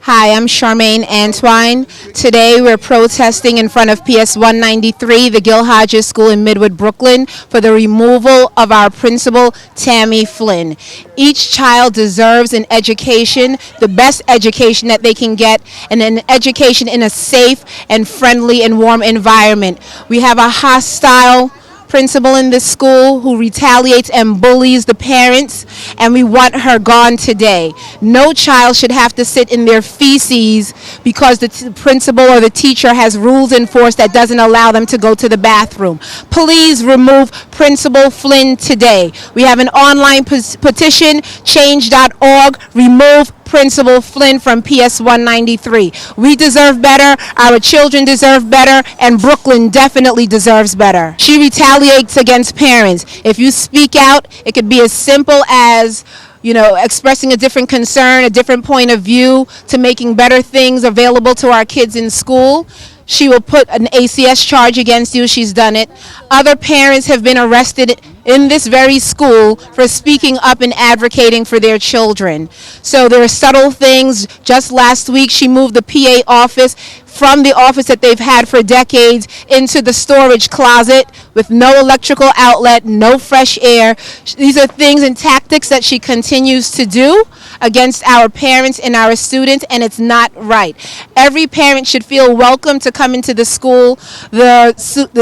Hi, I'm Charmaine Antwine. Today we're protesting in front of PS 193, the Gil Hodges School in Midwood, Brooklyn, for the removal of our principal, Tammy Flynn. Each child deserves an education, the best education that they can get, and an education in a safe and friendly and warm environment. We have a hostile principal in this school who retaliates and bullies the parents, and we want her gone today. No child should have to sit in their feces because the principal or the teacher has rules in force that doesn't allow them to go to the bathroom. Please remove Principal Flynn today. We have an online petition, change.org, remove Principal Flynn from PS 193. We deserve better, our children deserve better, and Brooklyn definitely deserves better. She retaliates against parents. If you speak out, it could be as simple as expressing a different concern, a different point of view, to making better things available to our kids in school. She will put an ACS charge against you. She's done it. Other parents have been arrested in this very school for speaking up and advocating for their children. So there are subtle things. Just last week, she moved the PA office from the office that they've had for decades into the storage closet with no electrical outlet, no fresh air. These are things and tactics that she continues to do against our parents and our students, and it's not right. Every parent should feel welcome to come into the school. The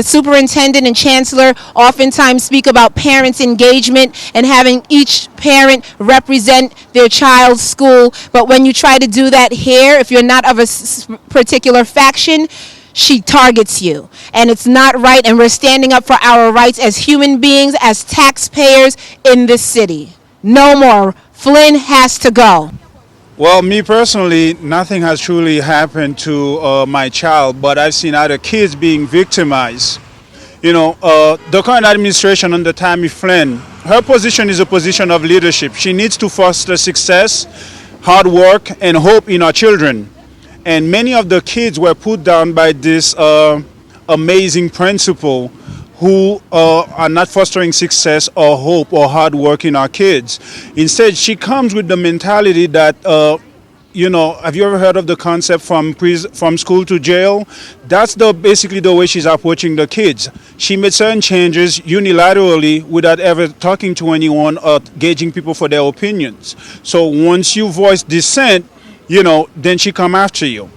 superintendent and chancellor oftentimes speak about parents' engagement and having each parent represent their child's school, but when you try to do that here, if you're not of a particular faction, she targets you, and it's not right, and we're standing up for our rights as human beings, as taxpayers in this city. No more. Flynn has to go. Well, me personally, nothing has truly happened to my child, but I've seen other kids being victimized. The current administration under Tammy Flynn, her position is a position of leadership. She needs to foster success, hard work, and hope in our children. And many of the kids were put down by this amazing principal who are not fostering success or hope or hard work in our kids. Instead, she comes with the mentality that, have you ever heard of the concept from school to jail? That's basically the way she's approaching the kids. She made certain changes unilaterally without ever talking to anyone or gauging people for their opinions. So once you voice dissent, then she come after you.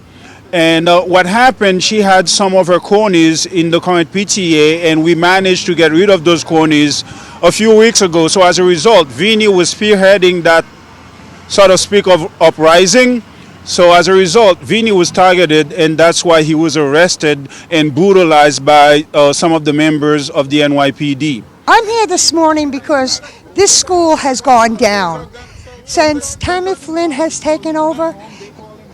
And what happened, she had some of her cronies in the current PTA, and we managed to get rid of those cronies a few weeks ago. So as a result, Vinny was spearheading that sort of speak of uprising. So as a result, Vinny was targeted, and that's why he was arrested and brutalized by some of the members of the NYPD. I'm here this morning because this school has gone down. Since Tammy Flynn has taken over,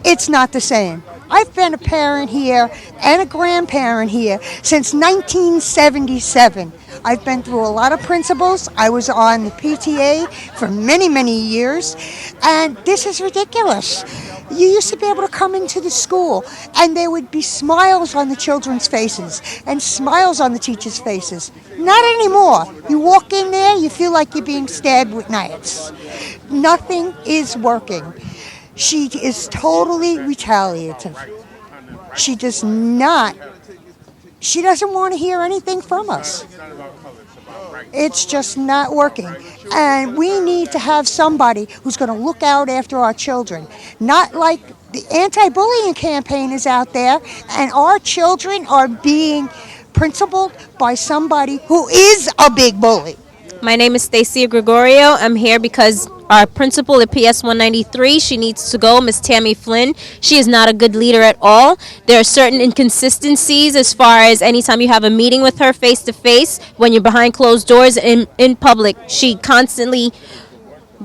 it's not the same. I've been a parent here and a grandparent here since 1977. I've been through a lot of principals. I was on the PTA for many, many years, and this is ridiculous. You used to be able to come into the school, and there would be smiles on the children's faces and smiles on the teachers' faces. Not anymore. You walk in there, you feel like you're being stabbed with knives. Nothing is working. She is totally retaliative. She doesn't want to hear anything from us. It's just not working. And we need to have somebody who's going to look out after our children. Not like the anti-bullying campaign is out there, and our children are being principled by somebody who is a big bully. My name is Stacia Gregorio. I'm here because our principal at PS 193, she needs to go, Miss Tammy Flynn. She is not a good leader at all. There are certain inconsistencies as far as anytime you have a meeting with her face to face, when you're behind closed doors in public, she constantly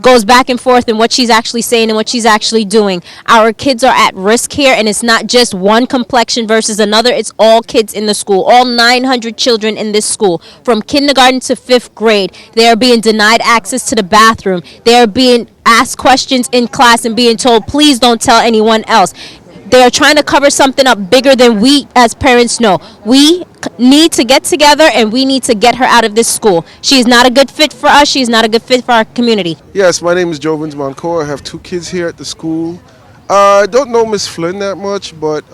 goes back and forth in what she's actually saying and what she's actually doing. Our kids are at risk here, and it's not just one complexion versus another. It's all kids in the school, all 900 children in this school, from kindergarten to 5th grade. They are being denied access to the bathroom. They are being asked questions in class and being told, please don't tell anyone else. They are trying to cover something up bigger than we as parents know. We need to get together, and we need to get her out of this school. She is not a good fit for us. She is not a good fit for our community. Yes, my name is Jovins Moncor. I have 2 kids here at the school. I don't know Miss Flynn that much, but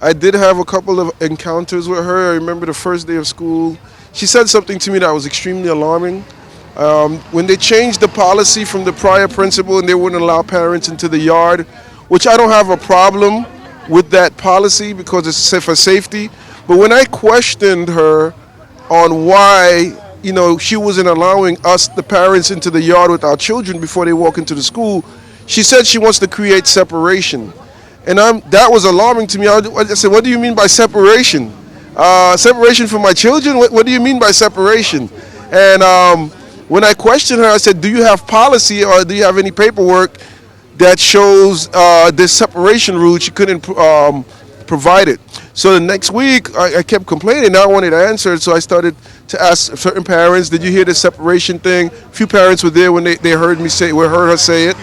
I did have a couple of encounters with her. I remember the first day of school. She said something to me that was extremely alarming. When they changed the policy from the prior principal and they wouldn't allow parents into the yard, which I don't have a problem with that policy because it's for safety. But when I questioned her on why, she wasn't allowing us, the parents, into the yard with our children before they walk into the school, she said she wants to create separation. And that was alarming to me. I said, what do you mean by separation? Separation from my children? What do you mean by separation? And when I questioned her, I said, do you have policy or do you have any paperwork that shows this separation rule? She couldn't provide it. So the next week, I kept complaining. I wanted answers, so I started to ask certain parents, did you hear the separation thing? A few parents were there when they heard her say it.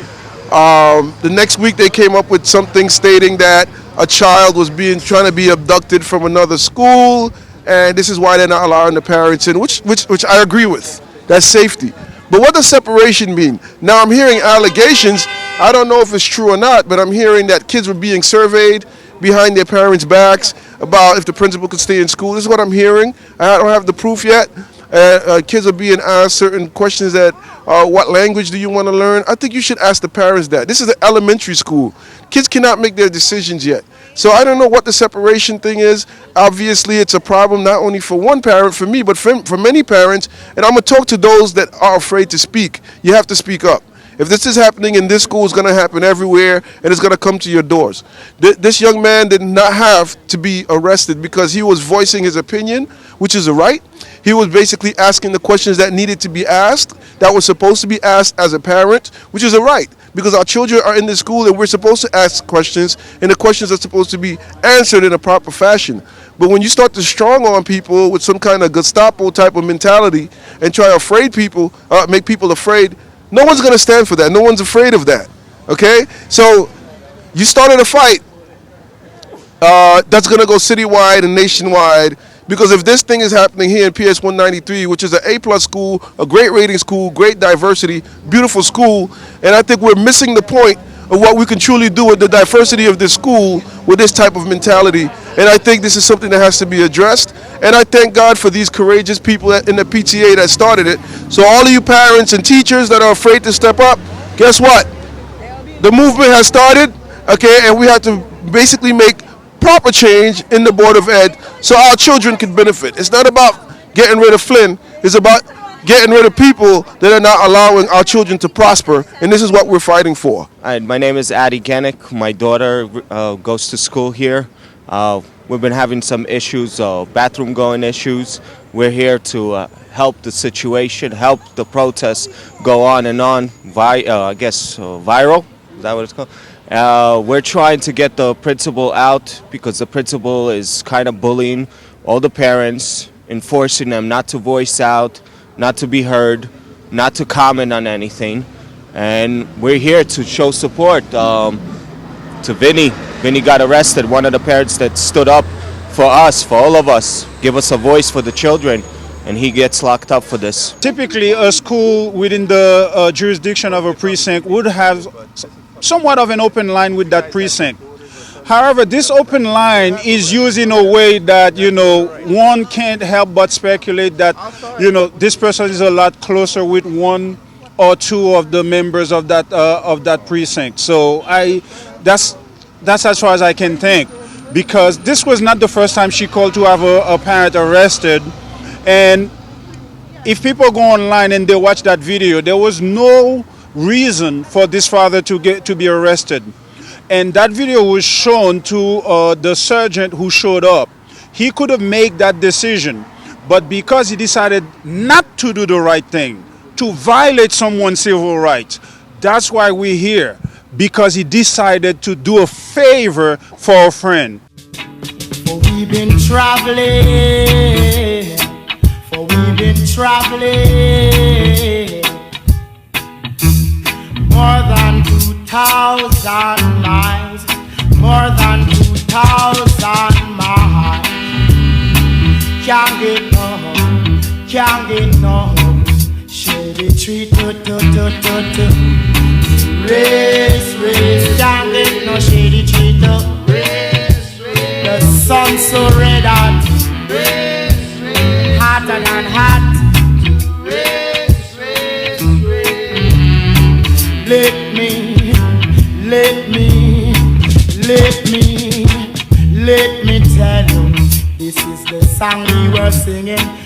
The next week, they came up with something stating that a child was trying to be abducted from another school, and this is why they're not allowing the parents in, which I agree with. That's safety. But what does separation mean? Now I'm hearing allegations. I don't know if it's true or not, but I'm hearing that kids were being surveyed behind their parents' backs about if the principal could stay in school. This is what I'm hearing. I don't have the proof yet. Kids are being asked certain questions that, what language do you want to learn? I think you should ask the parents that. This is an elementary school. Kids cannot make their decisions yet. So I don't know what the separation thing is. Obviously, it's a problem not only for one parent, for me, but for many parents. And I'm going to talk to those that are afraid to speak. You have to speak up. If this is happening in this school, it's going to happen everywhere, and it's going to come to your doors. This young man did not have to be arrested because he was voicing his opinion, which is a right. He was basically asking the questions that needed to be asked, that was supposed to be asked as a parent, which is a right. Because our children are in this school and we're supposed to ask questions, and the questions are supposed to be answered in a proper fashion. But when you start to strong on people with some kind of Gestapo type of mentality and try to make people afraid, no one's going to stand for that. No one's afraid of that. Okay? So you started a fight that's going to go citywide and nationwide. Because if this thing is happening here in PS 193, which is an A+ school, a great rating school, great diversity, beautiful school, and I think we're missing the point of what we can truly do with the diversity of this school with this type of mentality. And I think this is something that has to be addressed. And I thank God for these courageous people in the PTA that started it. So all of you parents and teachers that are afraid to step up, guess what? The movement has started, okay, and we have to basically make proper change in the Board of Ed so our children can benefit. It's not about getting rid of Flynn. It's about getting rid of people that are not allowing our children to prosper, and this is what we're fighting for. My name is Addie Gennick. My daughter goes to school here. We've been having some issues, bathroom going issues. We're here to help the situation, help the protests go on and on, viral, is that what it's called? We're trying to get the principal out because the principal is kind of bullying all the parents, enforcing them not to voice out, not to be heard, not to comment on anything. And we're here to show support to Vinny. Vinny got arrested, one of the parents that stood up for us, for all of us, give us a voice for the children, and he gets locked up for this. Typically, a school within the jurisdiction of a precinct would have somewhat of an open line with that precinct. However, this open line is used in a way that, one can't help but speculate that, this person is a lot closer with one or two of the members of that precinct. So that's as far as I can think, because this was not the first time she called to have a parent arrested. And if people go online and they watch that video, there was no reason for this father to be arrested. And that video was shown to the sergeant who showed up. He could have made that decision, but because he decided not to do the right thing, to violate someone's civil rights, that's why we're here, because he decided to do a favor for a friend. For we've been traveling, more than 2,000 miles, more than 2,000 miles. Can't get no, shady treat, race, sun so red hot, hotter than hot. Let me tell you, this is the song we were singing